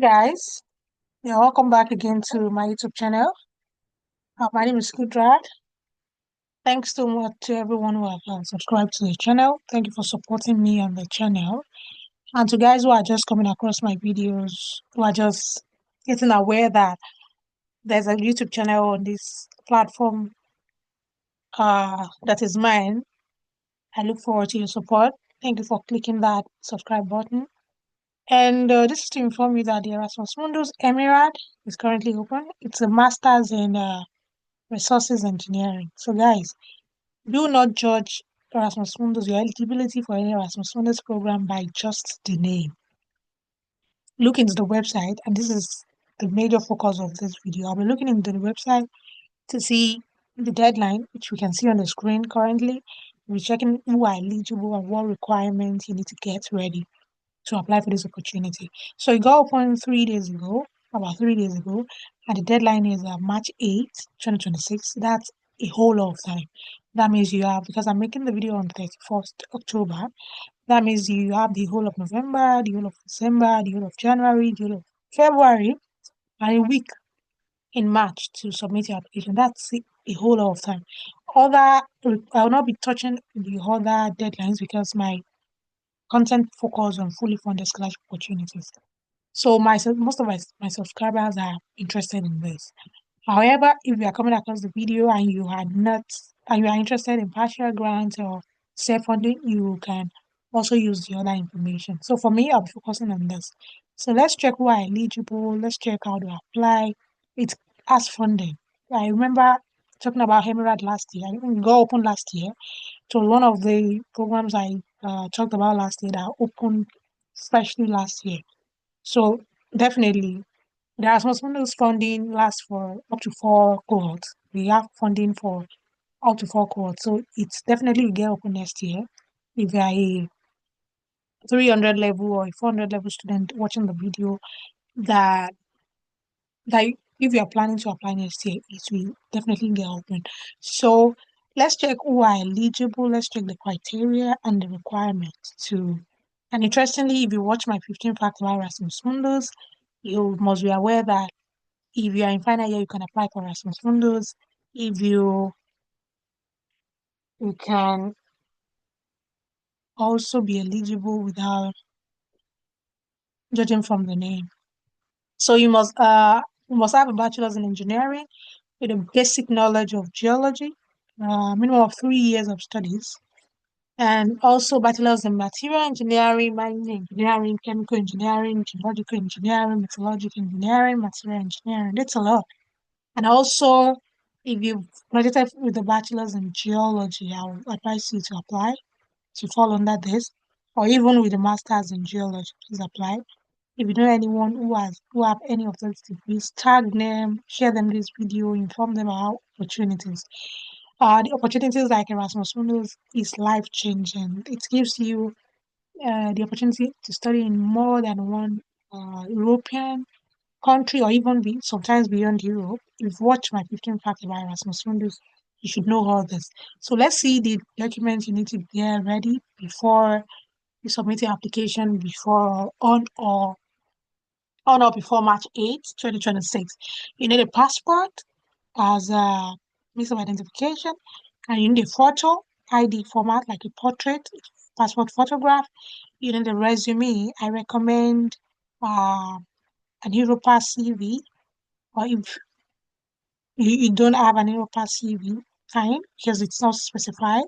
Guys, yeah, welcome back again to my YouTube channel. My name is Kudrad. Thanks so much to everyone who have subscribed to the channel. Thank you for supporting me on the channel. And to guys who are just coming across my videos, who are just getting aware that there's a YouTube channel on this platform that is mine. I look forward to your support. Thank you for clicking that subscribe button. And this is to inform you that the Erasmus Mundus EMERALD is currently open. It's a master's in resources engineering. So, guys, do not judge Erasmus Mundus, your eligibility for any Erasmus Mundus program by just the name. Look into the website, and this is the major focus of this video. I'll be looking into the website to see the deadline, which we can see on the screen currently. We're checking who are eligible and what requirements you need to get ready to apply for this opportunity. So it got open 3 days ago, about 3 days ago, and the deadline is March 8th, 2026. That's a whole lot of time. That means you have, because I'm making the video on 31st October, that means you have the whole of November, the whole of December, the whole of January, the whole of February, and a week in March to submit your application. That's a whole lot of time. I will not be touching the other deadlines because my content focus on fully funded scholarship opportunities. So most of my subscribers are interested in this. However, if you are coming across the video and you are interested in partial grants or self-funding, you can also use the other information. So for me, I'll be focusing on this. So let's check who are eligible. Let's check how to apply. It's as funding. I remember talking about Emerald last year. I think it got open last year. So one of the programs I talked about last year that opened freshly last year. So definitely, the Erasmus Mundus funding lasts for up to 4 cohorts. We have funding for up to 4 cohorts. So it's definitely will get open next year. If you are a 300 level or a 400 level student watching the video, that that if you are planning to apply next year, it will definitely get open. So let's check who are eligible. Let's check the criteria and the requirements too. And interestingly, if you watch my 15 facts about Erasmus Mundus, you must be aware that if you are in final year, you can apply for Erasmus Mundus. If you can also be eligible without judging from the name. So you must have a bachelor's in engineering with a basic knowledge of geology, minimum of 3 years of studies, and also bachelor's in material engineering, mining engineering, chemical engineering, geological engineering, metallurgical engineering, material engineering. That's a lot. And also, if you've graduated with a bachelor's in geology, I would advise you to apply to fall under this, or even with a master's in geology, please apply. If you know anyone who have any of those degrees, tag them, share them this video, inform them about opportunities. The opportunities like Erasmus Mundus is life changing. It gives you the opportunity to study in more than one European country or even sometimes beyond Europe. If you've watched my 15 facts about Erasmus Mundus, you should know all this. So let's see the documents you need to get ready before you submit your application before on or before March 8th, 2026. You need a passport as a means of identification, and you need a photo ID format like a portrait, passport photograph. You need a resume. I recommend an Europass CV, or if you don't have an Europass CV, fine, because it's not specified.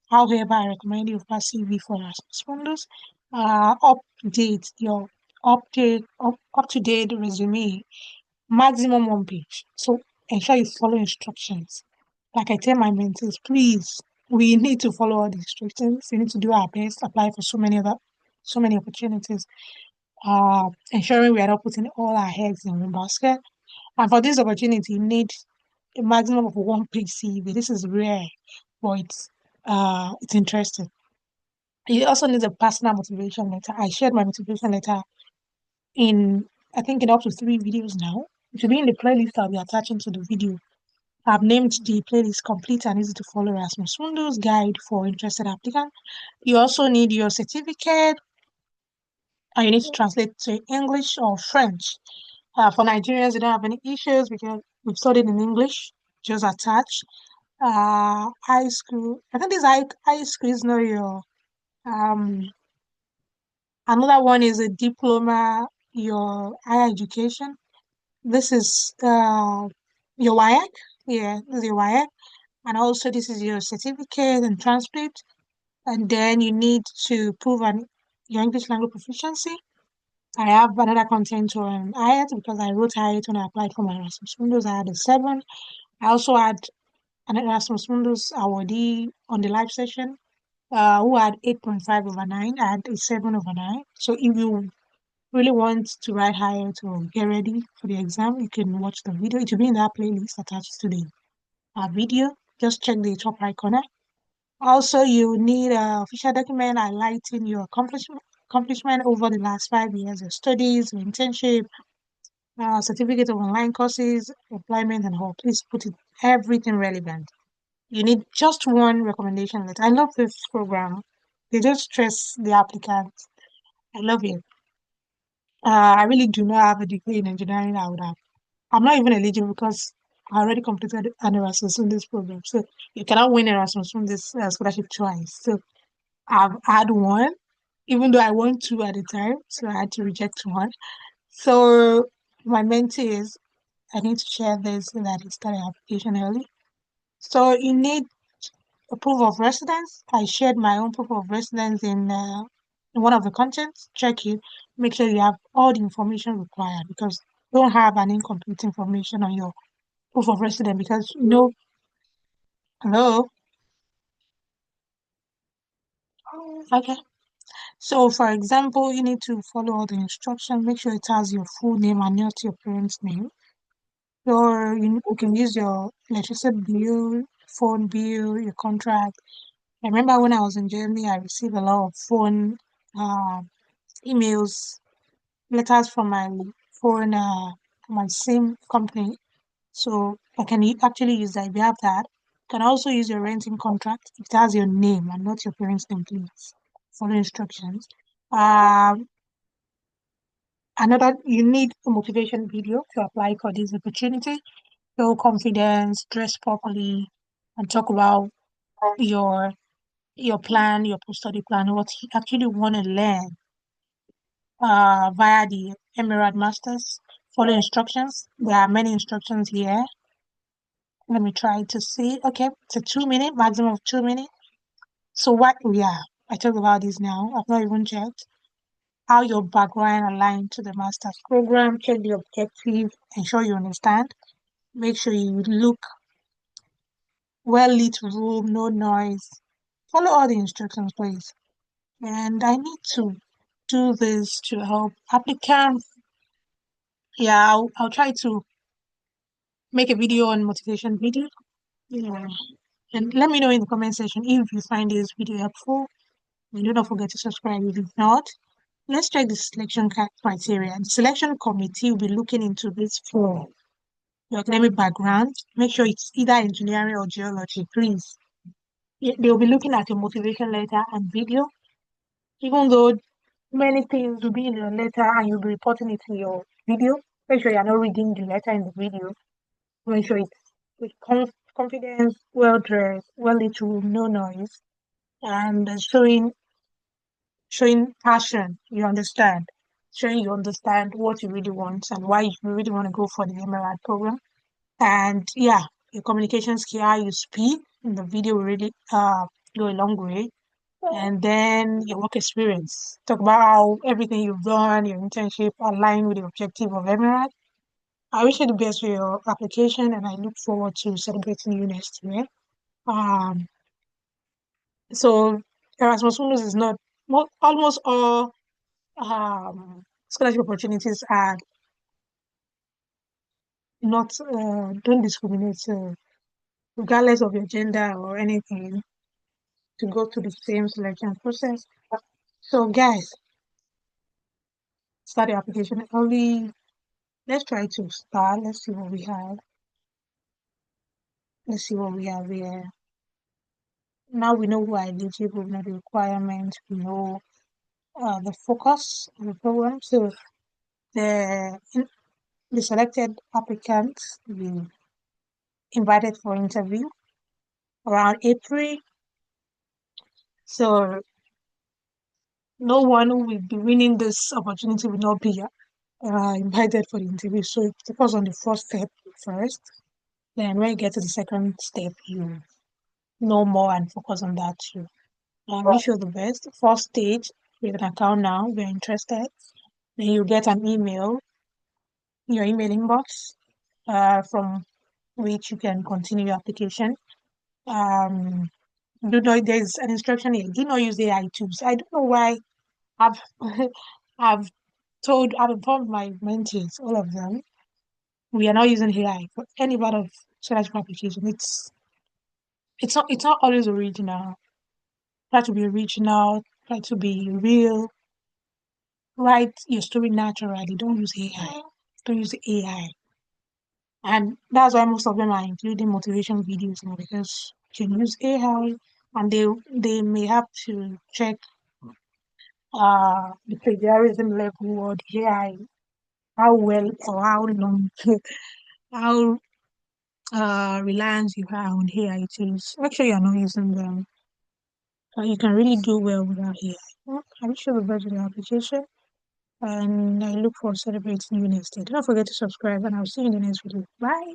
However, I recommend Europass CV for Erasmus Mundus. Update your up to date resume, maximum 1 page. So ensure you follow instructions. Like I tell my mentors, please, we need to follow all the instructions. We need to do our best, apply for so many opportunities. Ensuring we are not putting all our eggs in one basket. And for this opportunity, you need a maximum of 1 page CV. This is rare, but it's interesting. You also need a personal motivation letter. I shared my motivation letter in, I think, in up to 3 videos now. It will be in the playlist I'll be attaching to the video. I've named the playlist Complete and Easy to Follow Erasmus Mundus Guide for Interested Applicants. You also need your certificate, and you need to translate to English or French. For Nigerians, you don't have any issues because we've studied in English, just attach. High school, I think this high school is not your, um, another one is a diploma, your higher education. This is your WIAC. Yeah, this is your WIAC. And also this is your certificate and transcript. And then you need to prove your English language proficiency. I have another content on IELTS because I wrote IELTS when I applied for my Erasmus Mundus. I had a 7. I also had an Erasmus Mundus awardee on the live session who had 8.5 over 9. I had a 7 over 9. So if you really want to write IELTS or get ready for the exam, you can watch the video. It will be in that playlist attached to the video. Just check the top right corner. Also, you need an official document highlighting your accomplishment over the last 5 years, your studies, your internship, certificate of online courses, employment, and all. Please put it everything relevant. You need just one recommendation letter. I love this program. They don't stress the applicant. I love it. I really do not have a degree in engineering. I'm not even eligible because I already completed an Erasmus in this program. So you cannot win Erasmus from this scholarship twice. So I've had one, even though I won two at the time. So I had to reject one. So my mentee is I need to share this so that it started application early. So you need a proof of residence. I shared my own proof of residence in one of the contents. Check it. Make sure you have all the information required because don't have an incomplete information on your proof of residence because hello. Okay. So for example, you need to follow all the instructions. Make sure it has your full name and not your parents' name. You can use your electricity bill, phone bill, your contract. I remember when I was in Germany, I received a lot of phone uh, emails, letters from my phone, my SIM company. So I can actually use that if you have that. You can also use your renting contract if it has your name and not your parents' name, please. Follow instructions. Um, you need a motivation video to apply for this opportunity. Show confidence, dress properly, and talk about your plan, your post-study plan, what you actually want to learn via the Emerald Masters. Follow instructions. There are many instructions here. Let me try to see. Okay, it's a 2 minute, maximum of 2 minutes. So yeah, I talk about this now. I've not even checked how your background aligns to the master's program. Check the objective, ensure you understand. Make sure you look well lit room, no noise. Follow all the instructions, please. And I need to do this to help applicants. Yeah, I'll try to make a video on motivation video. Yeah. And let me know in the comment section if you find this video helpful. And do not forget to subscribe if not. Let's check the selection criteria. The selection committee will be looking into this for your academic background. Make sure it's either engineering or geology, please. They'll be looking at your motivation letter and video. Even though many things will be in your letter and you'll be reporting it in your video, make sure you're not reading the letter in the video. Make sure it's with confidence, well dressed, well lit room, no noise, and showing passion. You understand, showing you understand what you really want and why you really want to go for the Emerald program. And yeah, your communication skill, how you speak in the video will really go a long way. And then your work experience. Talk about how everything you've done, your internship align with the objective of Emerald. I wish you the best for your application and I look forward to celebrating you next year. Um, so Erasmus Mundus is not almost all scholarship opportunities are not don't discriminate regardless of your gender or anything to go through the same selection process. So guys, start the application early. Let's try to start. Let's see what we have. Let's see what we have here. Now we know who are eligible, we know the requirements, we know the focus of the program. So the the selected applicants will be invited for interview around April. So no one who will be winning this opportunity will not be invited for the interview. So you focus on the first step first. Then when you get to the second step, you know more and focus on that too. I wish you the best. First stage, with an account now, if you're interested. Then you get an email in your email inbox from which you can continue your application. Um, do know there's an instruction here. Do not use AI tools. I don't know why I've I've I've informed my mentees, all of them, we are not using AI for any part of scholarship application. It's not always original. Try to be original, try to be real, write your story naturally. Don't use AI. Don't use AI. And that's why most of them are including motivation videos now because you can use AI and they may have to check the plagiarism level or the AI, how well or how long how reliance you have on AI tools. Make sure you're not using them. You can really do well without AI. Well, I wish you the best with your application and I look forward to celebrating you next day. Don't forget to subscribe and I'll see you in the next video. Bye.